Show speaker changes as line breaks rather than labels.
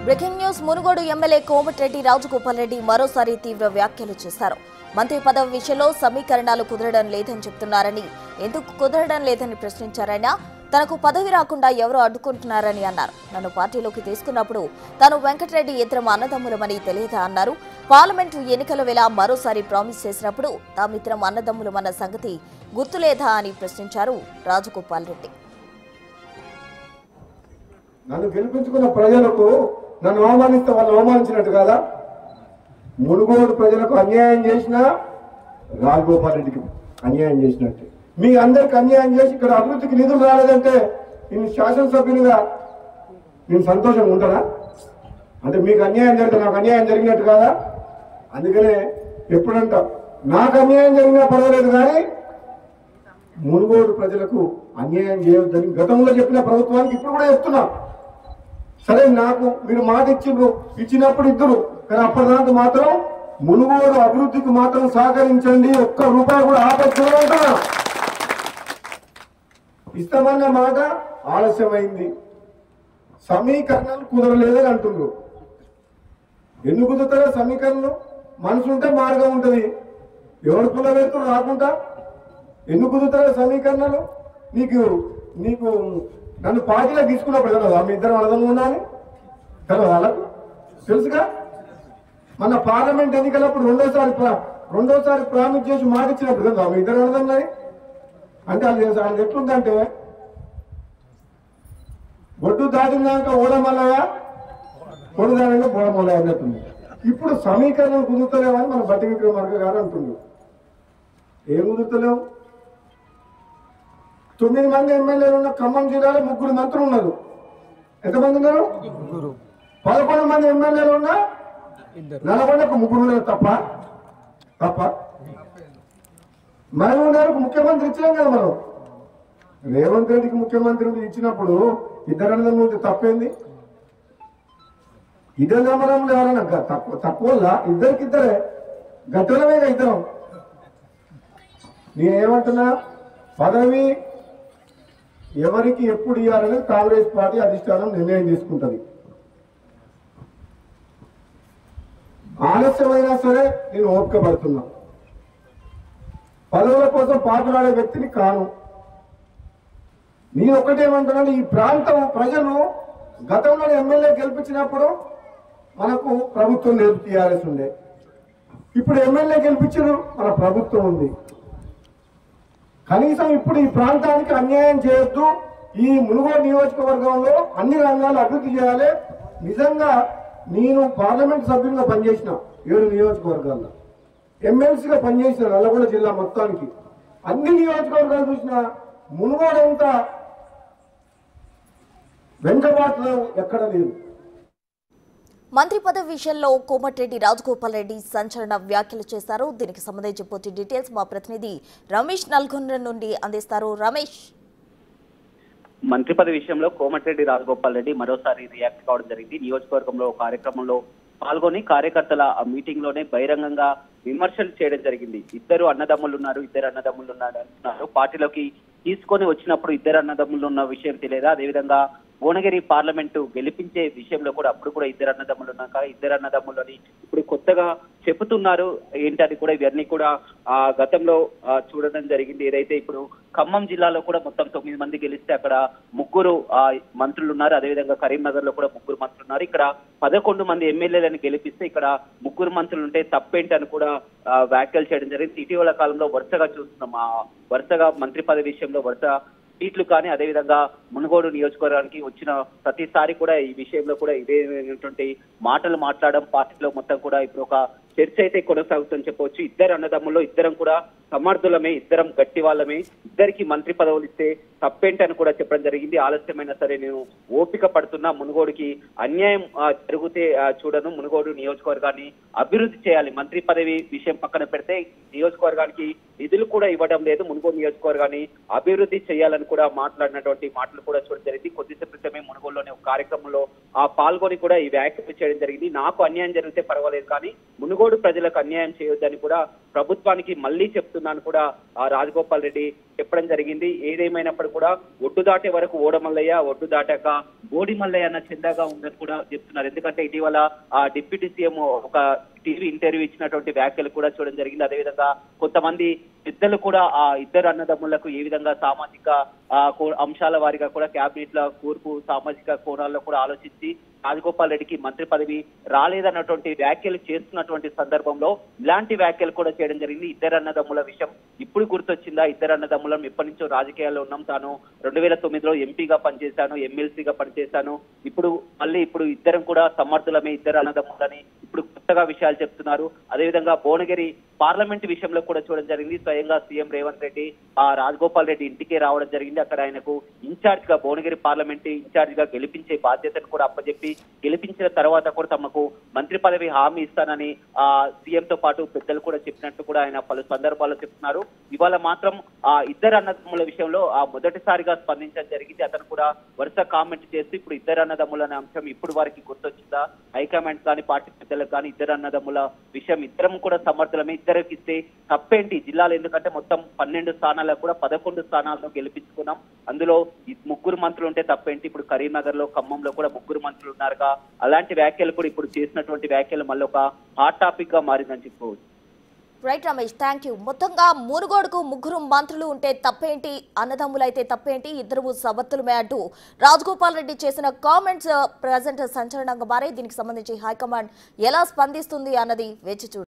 Breaking news. Munugode MLA Komatireddy Rajagopal Reddy మరోసారి తీవ్ర వ్యాఖ్యలు చేశారు. మంత్రి పదవి విషయంలో సమీకరణాలు కుదరడం లేదని చెప్తున్నారని, ఎందుకు కుదరడం లేదని ప్రశ్నించారాయన. తనకు పదవి రాకుండా ఎవరో అడ్డుకుంటున్నారని అన్నారు. నన్ను పార్టీలోకి తీసుకున్నప్పుడు తాను వెంకటరెడ్డి ఇద్దరం అన్నదమ్ములమని తెలియదా అన్నారు. పార్లమెంటు ఎన్నికల వేళ మరోసారి ప్రామిస్ చేసినప్పుడు తామిద్దరం అన్నదమ్ములమన్న సంగతి గుర్తులేదా అని ప్రశ్నించారు రాజగోపాల్ రెడ్డి.
నన్ను గెలిపించుకున్న ప్రజలకు నన్ను అవమానిస్తే వాళ్ళు అవమానించినట్టు కదా. మునుగోడు ప్రజలకు అన్యాయం చేసిన రాజగోపాల్ రెడ్డికి అన్యాయం చేసినట్టు. మీ అందరికి అన్యాయం చేసి ఇక్కడ అభివృద్ధికి నిధులు రాలేదంటే నేను శాసనసభ్యునిగా నేను సంతోషంగా ఉంటానా? అంటే మీకు అన్యాయం జరిగితే నాకు అన్యాయం జరిగినట్టు కాదా? అందుకనే ఎప్పుడంట నాకు అన్యాయం జరిగినా పర్వాలేదు, కానీ మునుగోడు ప్రజలకు అన్యాయం చేయొద్దని గతంలో చెప్పిన ప్రభుత్వానికి ఇప్పుడు కూడా చెప్తున్నా. సరే, నాకు మీరు మాట ఇచ్చినప్పుడు ఇద్దరు, కానీ అప్పటిదాకా మాత్రం మునుగోడు అభివృద్ధికి మాత్రం సహకరించండి, ఒక్క రూపాయి కూడా ఆపేస్తున్నా. ఇస్తామన్న మాట ఆలస్యమైంది, సమీకరణలు కుదరలేదని అంటున్నారు. ఎందుకు కుదురుతారో సమీకరణలు? మనసు ఉంటే మార్గం ఉంటుంది. ఎవరు కులవేత్తలు రాకుండా ఎందుకు కుదురుతారో సమీకరణలు? నీకు నన్ను పార్టీలో తీసుకున్నప్పుడు కదా మీ ఇద్దరు అర్థం ఉండాలి కదా, వాళ్ళకు తెలుసుగా. మన పార్లమెంట్ ఎన్నికలప్పుడు రెండోసారి ప్రామిస్ చేసి మాట ఇచ్చినప్పుడు కదా మీ ఇద్దరు అర్థం. అంటే అది ఎట్లుందంటే ఒడ్డు దాటినాక ఓడమల్లయా, పొడు దానిగా బోడమల్లయా అన్నట్టుంది. ఇప్పుడు సమీకరణలు కుదురుతలేవని మన బట్టి విక్రమార్క గారు అంటున్నారు. ఏం కుదురుతలేవు? 9 మంది ఎమ్మెల్యేలు ఉన్న ఖమ్మం జిల్లాలో 3 మంత్రులు ఉన్నారు. ఎంతమంది ఉన్నారు? 11 మంది ఎమ్మెల్యేలు ఉన్నా నల్గొండకు 3 ఉన్నారు. తప్ప మహబూబ్నగర్కు ముఖ్యమంత్రి ఇచ్చినాం కదా మనం. రేవంత్ రెడ్డికి ముఖ్యమంత్రి ఇచ్చినప్పుడు ఇద్దరు అన్నదమ్ములు తప్పేంది? ఇద్దరు నమ్మడంలో ఎవరన్నా తక్కువ ఇద్దరికిద్దరే గట్టలమేగా ఇద్దరం. నేనేమంటున్నా, పదవి ఎవరికి ఎప్పుడు ఇవ్వాలనేది కాంగ్రెస్ పార్టీ అధిష్టానం నిర్ణయం తీసుకుంటుంది. ఆలస్యమైనా సరే నేను ఓపిక పడుతున్నా. పదవుల కోసం పాటులాడే వ్యక్తిని కాను. నేను ఒక్కటేమంటున్నాను, ఈ ప్రాంతం ప్రజలు గతంలో ఎమ్మెల్యే గెలిపించినప్పుడు మనకు ప్రభుత్వం లేదు, టీఆర్ఎస్ ఉండే. ఇప్పుడు ఎమ్మెల్యే గెలిపించారు, మన ప్రభుత్వం ఉంది. కనీసం ఇప్పుడు ఈ ప్రాంతానికి అన్యాయం చేయొద్దు. ఈ మునుగోడు నియోజకవర్గంలో అన్ని రంగాలు అభివృద్ధి చేయాలి. నిజంగా నేను పార్లమెంట్ సభ్యులుగా పనిచేసిన 7 నియోజకవర్గాల్లో, ఎమ్మెల్సీగా పనిచేసిన నల్గొండ జిల్లా మొత్తానికి. అన్ని నియోజకవర్గాలు చూసిన మునుగోడు ఎంత వెంకబాటులో ఎక్కడ లేదు.
మంత్రి పదవి విషయంలో కోమటిరెడ్డి రాజగోపాల్ రెడ్డి సంచలన వ్యాఖ్యలు చేశారు. దీనికి సంబంధించి పూర్తి డీటెయిల్స్ మా ప్రతినిధి రమేష్ నల్గొండ నుండి అందిస్తారు. రమేష్,
మంత్రి పదవి విషయంలో కోమటిరెడ్డి రాజగోపాల్ రెడ్డి మరోసారి రియాక్ట్ కావడం జరిగింది. నియోజకవర్గంలో కార్యక్రమంలో పాల్గొని కార్యకర్తల మీటింగ్ లోనే బహిరంగంగా విమర్శలు చేయడం జరిగింది. ఇద్దరు అన్నదమ్ములు అంటున్నారు. పార్టీలోకి తీసుకొని వచ్చినప్పుడు ఇద్దరు అన్నదమ్ములు ఉన్న విషయం తెలియదా? అదేవిధంగా భువనగిరి పార్లమెంటు గెలిపించే విషయంలో కూడా అప్పుడు కూడా ఇద్దరు అన్నదమ్ములు ఉన్నాక ఇద్దరు అన్నదమ్ములని ఇప్పుడు కొత్తగా చెబుతున్నారు ఏంటని కూడా ఇవన్నీ కూడా గతంలో చూడడం జరిగింది. ఏదైతే ఇప్పుడు ఖమ్మం జిల్లాలో కూడా మొత్తం 9 మంది గెలిస్తే అక్కడ 3 మంత్రులు ఉన్నారు. అదేవిధంగా కరీంనగర్ లో కూడా 3 మంత్రులు ఉన్నారు. ఇక్కడ 11 మంది ఎమ్మెల్యేలను గెలిపిస్తే ఇక్కడ 3 మంత్రులు ఉంటే తప్పేంటని కూడా వ్యాఖ్యలు చేయడం జరిగింది. ఇటీవల కాలంలో వరుసగా చూస్తున్నాం, వరుసగా మంత్రి పదవి విషయంలో వరుస సీట్లు కానీ అదేవిధంగా మునుగోడు నియోజకవర్గానికి వచ్చిన ప్రతిసారి కూడా ఈ విషయంలో కూడా ఇదేటువంటి మాటలు మాట్లాడడం పార్టీలో మొత్తం కూడా ఇప్పుడు ఒక చర్చ అయితే కొనసాగుతుందని చెప్పవచ్చు. ఇద్దరు అన్నదమ్ముల్లో ఇద్దరం కూడా సమర్థులమే, ఇద్దరం గట్టి వాళ్ళమే, ఇద్దరికి మంత్రి పదవులు ఇస్తే తప్పేంటని కూడా చెప్పడం జరిగింది. ఆలస్యమైనా సరే నేను ఓపిక పడుతున్నా, మునుగోడుకి అన్యాయం జరిగితే చూడను, మునుగోడు నియోజకవర్గాన్ని అభివృద్ధి చేయాలి. మంత్రి పదవి విషయం పక్కన పెడితే నియోజకవర్గానికి నిధులు కూడా ఇవ్వడం లేదు, మునుగోడు నియోజకవర్గాన్ని అభివృద్ధి చేయాలని కూడా మాట్లాడినటువంటి మాటలు కూడా చూడడం జరిగింది. కొద్దిసేపు క్రితమే మునుగోడులోని ఒక కార్యక్రమంలో పాల్గొని కూడా ఈ వ్యాఖ్యలు చేయడం జరిగింది. నాకు అన్యాయం జరిగితే పర్వాలేదు, కానీ మునుగోడు ప్రజలకు అన్యాయం చేయొద్దని కూడా ప్రభుత్వానికి మళ్ళీ చెప్తున్నాను కూడా రాజగోపాల్ రెడ్డి చెప్పడం జరిగింది. ఏదేమైనప్పుడు కూడా ఒడ్డు దాటే వరకు ఓడమల్లయ్య, ఒడ్డు దాటాక బోడి మల్లయ్య అన్న చందాగా ఉందని కూడా చెప్తున్నారు. ఎందుకంటే ఇటీవల డిప్యూటీ సీఎం ఒక టీవీ ఇంటర్వ్యూ ఇచ్చినటువంటి వ్యాఖ్యలు కూడా చూడడం జరిగింది. అదేవిధంగా కొంతమంది పెద్దలు కూడా ఆ ఇద్దరు అన్నదమ్ములకు ఏ విధంగా సామాజిక అంశాల వారిగా కూడా కేబినెట్ లో కూర్పు సామాజిక కోణాల్లో కూడా ఆలోచించి రాజగోపాల్ రెడ్డికి మంత్రి పదవి రాలేదన్నటువంటి వ్యాఖ్యలు చేస్తున్నటువంటి సందర్భంలో ఇలాంటి వ్యాఖ్యలు కూడా చేయడం జరిగింది. ఇద్దరు అన్నదమ్ముల విషయం ఇప్పుడు గుర్తొచ్చిందా? ఇద్దరు అన్నదమ్ములను ఎప్పటి నుంచో రాజకీయాల్లో ఉన్నాం, తాను 2009లో ఎంపీగా పనిచేశాను, ఎమ్మెల్సీగా పనిచేశాను, ఇప్పుడు ఇద్దరం కూడా సమర్థులమే, ఇద్దరు అన్నదమ్ములని ఇప్పుడు కొత్తగా విషయాలు చెప్తున్నారు. అదేవిధంగా భువనగిరి పార్లమెంట్ విషయంలో కూడా చూడడం జరిగింది. స్వయంగా సీఎం రేవంత్ రెడ్డి రాజగోపాల్ రెడ్డి ఇంటికే రావడం జరిగింది. అక్కడ ఆయనకు ఇన్ఛార్జ్ గా భువనగిరి పార్లమెంట్ ఇన్ఛార్జ్ గా గెలిపించే బాధ్యతను కూడా అప్పచెప్పి గెలిపించిన తర్వాత కూడా తమకు మంత్రి పదవి హామీ ఇస్తానని సీఎం తో పాటు పెద్దలు కూడా చెప్పినట్టు కూడా ఆయన పలు సందర్భాల్లో చెప్తున్నారు. ఇవాళ మాత్రం ఇద్దరు అన్నదమ్ముల విషయంలో మొదటిసారిగా స్పందించడం జరిగింది. అతను కూడా వరుస కామెంట్ చేస్తూ ఇప్పుడు ఇద్దరు అన్నదమ్ముల అనే అంశం ఇప్పుడు వారికి గుర్తొచ్చిందా? హైకమాండ్ కానీ పార్టీ పెద్దలకు కానీ ఇద్దరు అన్నదమ్ముల విషయం ఇద్దరం కూడా సమర్థులమే, ఇద్దరికి ఇస్తే తప్పేంటి? జిల్లాలో ఎందుకంటే మొత్తం 12 స్థానాలకు కూడా 11 స్థానాల్లో గెలిపించుకున్నాం, అందులో 3 మంత్రులు ఉంటే తప్పేంటి? ఇప్పుడు కరీంనగర్ లో ఖమ్మంలో కూడా 3 మంత్రులు ఉన్నారుగా. అలాంటి వ్యాఖ్యలు కూడా ఇప్పుడు చేసినటువంటి వ్యాఖ్యలు మళ్ళీ ఒక హాట్ టాపిక్ గా మారిందని చెప్పుకోవచ్చు.
Right Ramesh, thank you. మొత్తంగా మునుగోడుకు 3 మంత్రులు ఉంటే తప్పేంటి, అన్నదమ్ములైతే తప్పేంటి, ఇద్దరు సబత్తులమే అంటూ రాజగోపాల్ రెడ్డి చేసిన కామెంట్స్ ప్రజెంట్ సంచలనంగా మారాయి. దీనికి సంబంధించి హైకమాండ్ ఎలా స్పందిస్తుంది అన్నది వేచి చూడాలి.